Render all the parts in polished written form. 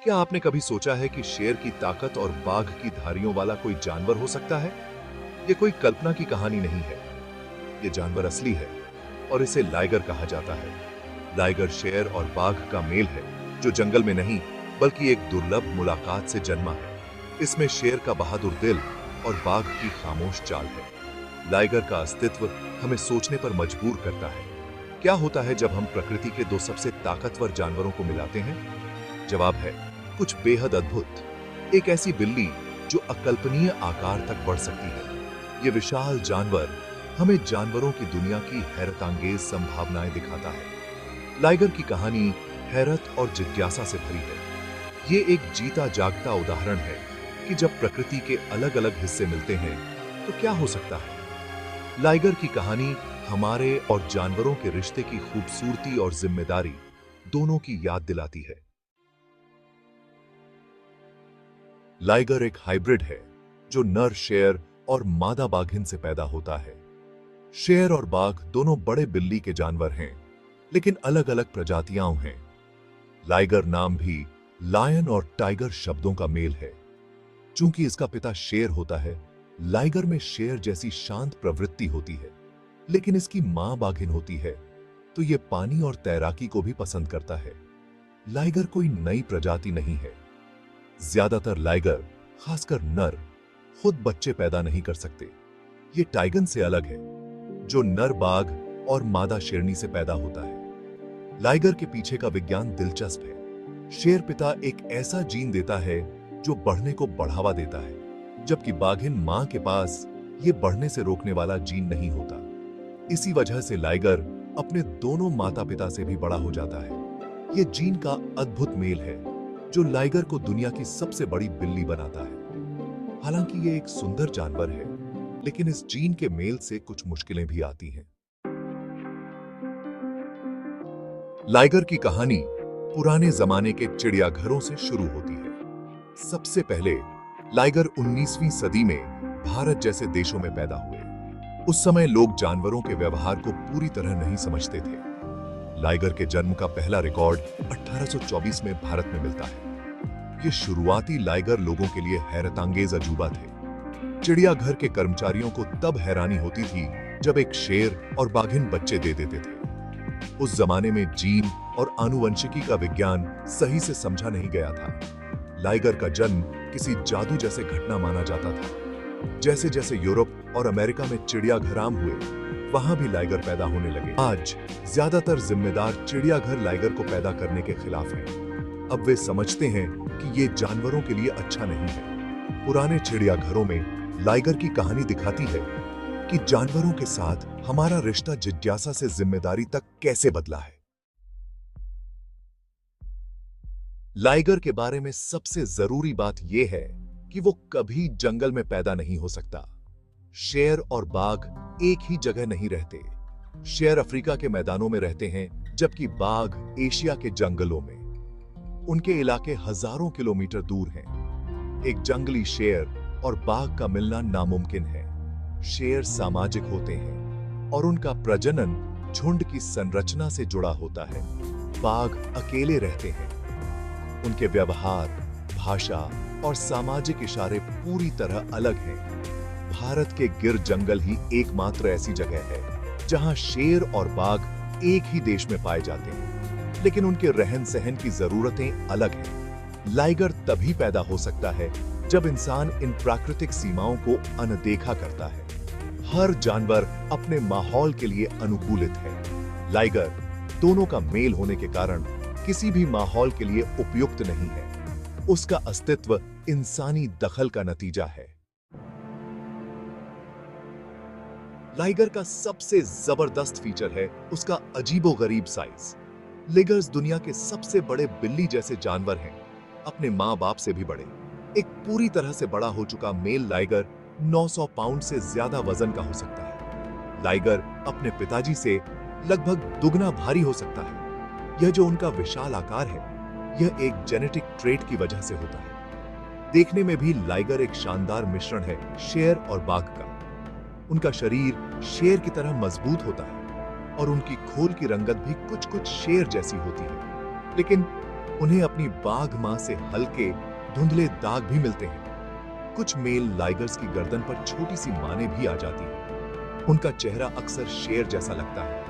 क्या आपने कभी सोचा है कि शेर की ताकत और बाघ की धारियों वाला कोई जानवर हो सकता है? ये कोई कल्पना की कहानी नहीं है। ये जानवर असली है और इसे लाइगर कहा जाता है। लाइगर शेर और बाघ का मेल है, जो जंगल में नहीं बल्कि एक दुर्लभ मुलाकात से जन्मा है। इसमें शेर का बहादुर दिल और बाघ की खामोश चाल है। लाइगर का अस्तित्व हमें सोचने पर मजबूर करता है। क्या होता है जब हम प्रकृति के दो सबसे ताकतवर जानवरों को मिलाते हैं? जवाब है कुछ बेहद अद्भुत। एक ऐसी बिल्ली जो अकल्पनीय आकार तक बढ़ सकती है। ये विशाल जानवर हमें जानवरों की दुनिया की हैरतांगेज संभावनाएं दिखाता है। लाइगर की कहानी हैरत और जिज्ञासा से भरी है। ये एक जीता जागता उदाहरण है कि जब प्रकृति के अलग अलग हिस्से मिलते हैं तो क्या हो सकता है। लाइगर की कहानी हमारे और जानवरों के रिश्ते की खूबसूरती और जिम्मेदारी दोनों की याद दिलाती है। लाइगर एक हाइब्रिड है जो नर शेर और मादा बाघिन से पैदा होता है। शेर और बाघ दोनों बड़े बिल्ली के जानवर हैं, लेकिन अलग अलग प्रजातियां हैं। लाइगर नाम भी लायन और टाइगर शब्दों का मेल है। चूंकि इसका पिता शेर होता है, लाइगर में शेर जैसी शांत प्रवृत्ति होती है, लेकिन इसकी मां बाघिन होती है, तो यह पानी और तैराकी को भी पसंद करता है। लाइगर कोई नई प्रजाति नहीं है। ज्यादातर लाइगर, खासकर नर, खुद बच्चे पैदा नहीं कर सकते। ये टाइगन से अलग है, जो नर बाघ और मादा शेरनी से पैदा होता है। लाइगर के पीछे का विज्ञान दिलचस्प है। शेर पिता एक ऐसा जीन देता है जो बढ़ने को बढ़ावा देता है, जबकि बाघिन मां के पास ये बढ़ने से रोकने वाला जीन नहीं होता। इसी वजह से लाइगर अपने दोनों माता पिता से भी बड़ा हो जाता है। ये जीन का अद्भुत मेल है जो लाइगर को दुनिया की सबसे बड़ी बिल्ली बनाता है। हालांकि ये एक सुंदर जानवर है, लेकिन इस जीन के मेल से कुछ मुश्किलें भी आती हैं। लाइगर की कहानी पुराने जमाने के चिड़ियाघरों से शुरू होती है। सबसे पहले लाइगर 19वीं सदी में भारत जैसे देशों में पैदा हुए। उस समय लोग जानवरों के व्यवहार को पूरी तरह नहीं समझते थे। लाइगर के जन्म का पहला रिकॉर्ड 1824 में भारत में मिलता है। ये शुरुआती लाइगर लोगों के लिए हैरतांगेज अजूबा थे। चिड़ियाघर के कर्मचारियों को तब हैरानी होती थी जब एक शेर और बाघिन बच्चे दे देते थे। उस जमाने में जीन और आनुवंशिकी का विज्ञान सही से समझा नहीं गया था। लाइगर का जन्म किसी जादू जैसे घटना माना जाता था। जैसे जैसे यूरोप और अमेरिका में चिड़ियाघर आम हुए, वहां भी लाइगर पैदा होने लगे। आज ज्यादातर जिम्मेदार चिड़ियाघर लाइगर को पैदा करने के खिलाफ हैं। अब वे समझते हैं कि ये जानवरों के लिए अच्छा नहीं है। पुराने चिड़ियाघरों में लाइगर की कहानी दिखाती है कि जानवरों के साथ हमारा रिश्ता जिज्ञासा से जिम्मेदारी तक कैसे बदला है। लाइगर के बारे में सबसे जरूरी बात यह है कि वो कभी जंगल में पैदा नहीं हो सकता। शेर और बाघ एक ही जगह नहीं रहते। शेर अफ्रीका के मैदानों में रहते हैं, जबकि बाघ एशिया के जंगलों में। उनके इलाके हजारों किलोमीटर दूर हैं। एक जंगली शेर और बाघ का मिलना नामुमकिन है। शेर सामाजिक होते हैं और उनका प्रजनन झुंड की संरचना से जुड़ा होता है। बाघ अकेले रहते हैं। उनके व्यवहार, भाषा और सामाजिक इशारे पूरी तरह अलग हैं। भारत के गिर जंगल ही एकमात्र ऐसी जगह है जहां शेर और बाघ एक ही देश में पाए जाते हैं, लेकिन उनके रहन सहन की जरूरतें अलग हैं। लाइगर तभी पैदा हो सकता है जब इंसान इन प्राकृतिक सीमाओं को अनदेखा करता है। हर जानवर अपने माहौल के लिए अनुकूलित है। लाइगर दोनों का मेल होने के कारण किसी भी माहौल के लिए उपयुक्त नहीं है। उसका अस्तित्व इंसानी दखल का नतीजा है। लाइगर का सबसे जबरदस्त फीचर है उसका अजीबोगरीब साइज। लाइगर्स दुनिया के सबसे बड़े बिल्ली जैसे जानवर हैं, अपने मां बाप से भी बड़े। एक पूरी तरह से बड़ा हो चुका मेल लाइगर 900 पाउंड से ज्यादा वजन का हो सकता है। लाइगर अपने पिताजी से लगभग दुगना भारी हो सकता है। यह जो उनका विशाल आकार है, यह एक जेनेटिक ट्रेट की वजह से होता है। देखने में भी लाइगर एक शानदार मिश्रण है शेर और बाघ का। उनका शरीर शेर की तरह मजबूत होता है और उनकी खोल की रंगत भी कुछ कुछ शेर जैसी होती है, लेकिन उन्हें अपनी बाघ मां से हल्के धुंधले दाग भी मिलते हैं। कुछ मेल लाइगर्स की गर्दन पर छोटी सी माने भी आ जाती हैं। उनका चेहरा अक्सर शेर जैसा लगता है,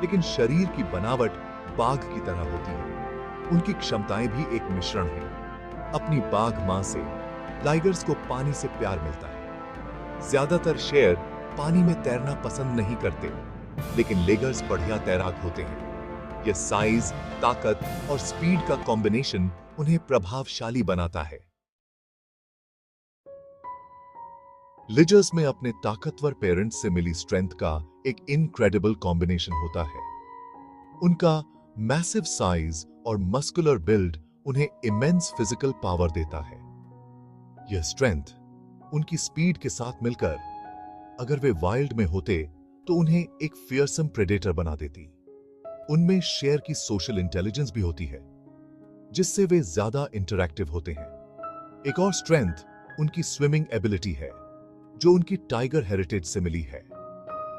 लेकिन शरीर की बनावट बाघ की तरह होती है। उनकी क्षमताएं भी एक मिश्रण है। अपनी बाघ मां से लाइगर्स को पानी से प्यार मिलता है। ज्यादातर शेर पानी में तैरना पसंद नहीं करते, लेकिन लेगर्स बढ़िया तैराक होते हैं। यह साइज, ताकत और स्पीड का कॉम्बिनेशन उन्हें प्रभावशाली बनाता है। लिजर्स में अपने ताकतवर पेरेंट्स से मिली स्ट्रेंथ का एक इनक्रेडिबल कॉम्बिनेशन होता है। उनका मैसिव साइज और मस्कुलर बिल्ड उन्हें इमेंस फिजिकल पावर देता है। यह स्ट्रेंथ उनकी स्पीड के साथ मिलकर अगर वे वाइल्ड में होते तो उन्हें एक फियरसम प्रेडेटर बना देती। उनमें शेर की सोशल इंटेलिजेंस भी होती है, जिससे वे ज्यादा इंटरैक्टिव होते हैं। एक और स्ट्रेंथ उनकी स्विमिंग एबिलिटी है, जो उनकी टाइगर हेरिटेज से मिली है।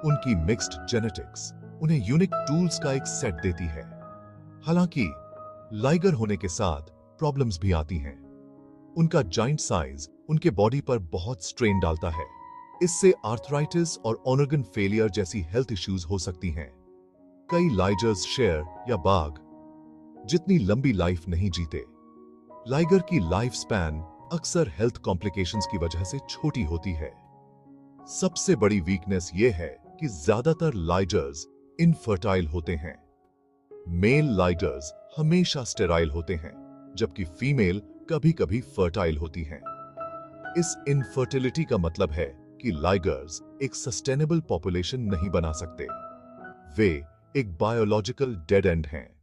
उनकी मिक्स्ड जेनेटिक्स उन्हें यूनिक टूल्स का एक सेट देती है। हालांकि लाइगर होने के साथ प्रॉब्लम्स भी आती हैं। उनका जाइंट साइज उनके बॉडी पर बहुत स्ट्रेन डालता है। इससे आर्थराइटिस और ऑर्गन फेलियर जैसी हेल्थ इश्यूज हो सकती हैं। कई लाइजर्स शेर या बाघ जितनी लंबी लाइफ नहीं जीते। लाइगर की लाइफ स्पैन अक्सर हेल्थ कॉम्प्लिकेशंस की वजह से छोटी होती है। सबसे बड़ी वीकनेस यह है कि ज्यादातर लाइजर्स इनफर्टाइल होते हैं। मेल लाइजर्स हमेशा स्टेराइल होते हैं, जबकि फीमेल कभी-कभी फर्टाइल होती हैं। इस इनफर्टिलिटी का मतलब है कि लाइगर्स एक सस्टेनेबल पॉपुलेशन नहीं बना सकते। वे एक बायोलॉजिकल डेड एंड हैं।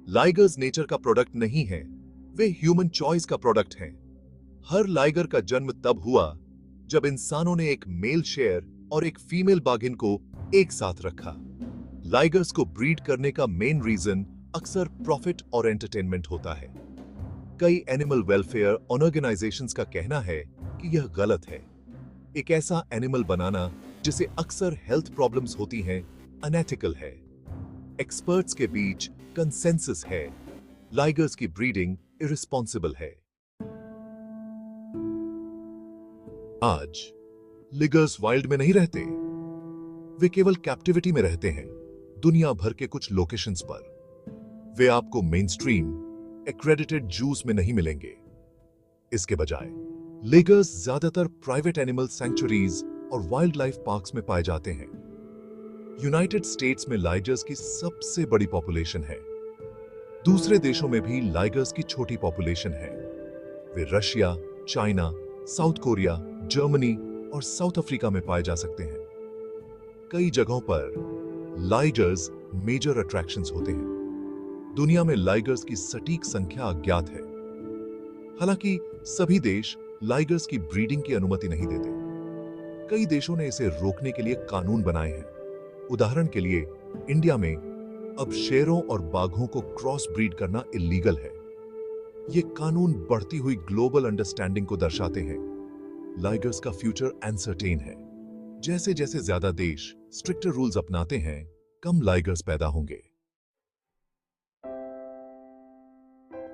लाइगर्स नेचर का प्रोडक्ट नहीं हैं, वे ह्यूमन चॉइस का प्रोडक्ट हैं। हर लाइगर का जन्म तब हुआ जब इंसानों ने एक मेल शेर और एक फीमेल बाघिन को एक साथ रखा। लाइगर्स को ब्रीड करने का मेन रीजन अक्सर प्रॉफिट और एंटरटेनमेंट होता है। कई एनिमल वेलफेयर ऑर्गेनाइजेशंस का कहना है कि यह गलत है। एक ऐसा एनिमल बनाना जिसे अक्सर हेल्थ प्रॉब्लम्स होती हैं, अनएथिकल है। एक्सपर्ट्स के बीच कंसेंसस है, लाइगर्स की ब्रीडिंग इररिस्पॉन्सिबल है। आज लिगर्स वाइल्ड में नहीं रहते, वे केवल कैप्टिविटी में रहते हैं, दुनिया भर के कुछ लोकेशंस पर। वे आपको मेनस्ट्रीम एक्रेडिटेड जूस में नहीं मिलेंगे। इसके बजाय लिगर्स ज्यादातर प्राइवेट एनिमल सैंक्चुरीज और वाइल्ड लाइफ पार्क्स में पाए जाते हैं। यूनाइटेड स्टेट्स में लाइगर्स की सबसे बड़ी पॉपुलेशन है। दूसरे देशों में भी लाइगर्स की छोटी पॉपुलेशन है। वे Russia, China, South Korea, Germany और साउथ अफ्रीका में पाए जा सकते हैं। कई जगहों पर लाइगर्स मेजर अट्रैक्शंस होते हैं। दुनिया में लाइगर्स की सटीक संख्या अज्ञात है। हालांकि सभी देश लाइगर्स की ब्रीडिंग की अनुमति नहीं देते। कई देशों ने इसे रोकने के लिए कानून बनाए हैं। उदाहरण के लिए इंडिया में अब शेरों और बाघों को क्रॉस ब्रीड करना इलीगल है। ये कानून बढ़ती हुई ग्लोबल अंडरस्टैंडिंग को दर्शाते हैं। लाइगर्स का फ्यूचर अनसर्टेन है। जैसे जैसे ज्यादा देश स्ट्रिक्टर रूल्स अपनाते हैं, कम लाइगर्स पैदा होंगे।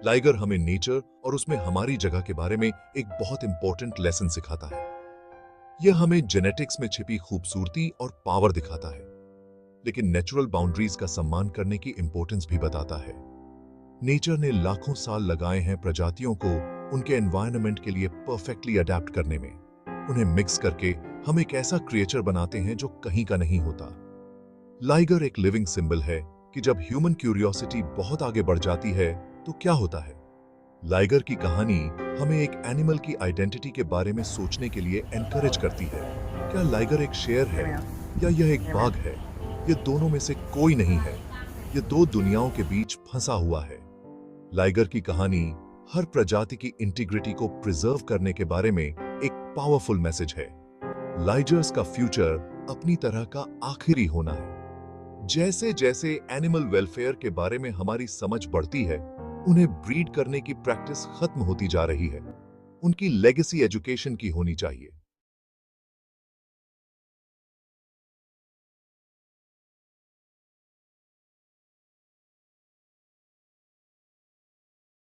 लाइगर हमें नेचर और उसमें हमारी जगह के बारे में एक बहुत इंपॉर्टेंट लेसन सिखाता है। यह हमें जेनेटिक्स में छिपी खूबसूरती और पावर दिखाता है, लेकिन नेचुरल बाउंड्रीज का सम्मान करने की इंपॉर्टेंस भी बताता है। नेचर ने लाखों साल लगाए हैं प्रजातियों को उनके एनवायरनमेंट के लिए परफेक्टली अडेप्ट करने में। उन्हें मिक्स करके हम एक ऐसा क्रिएचर बनाते हैं जो कहीं का नहीं होता। लाइगर एक लिविंग सिंबल है कि जब ह्यूमन क्यूरियोसिटी बहुत आगे बढ़ जाती है तो क्या होता है। लाइगर की कहानी हमें एक एनिमल की आइडेंटिटी के बारे में सोचने के लिए एनकरेज करती है। क्या लाइगर एक शेर है या यह एक बाघ है? ये दोनों में से कोई नहीं है। ये दो दुनियाओं के बीच फंसा हुआ है। लाइगर की कहानी हर प्रजाति की इंटीग्रिटी को प्रिजर्व करने के बारे में एक पावरफुल मैसेज है। लाइजर्स का फ्यूचर अपनी तरह का आखिरी होना है। जैसे जैसे एनिमल वेलफेयर के बारे में हमारी समझ बढ़ती है, उन्हें ब्रीड करने की प्रैक्टिस खत्म होती जा रही है। उनकी लेगेसी एजुकेशन की होनी चाहिए।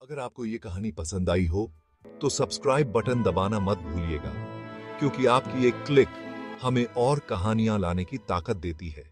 अगर आपको ये कहानी पसंद आई हो तो सब्सक्राइब बटन दबाना मत भूलिएगा, क्योंकि आपकी एक क्लिक हमें और कहानियां लाने की ताकत देती है।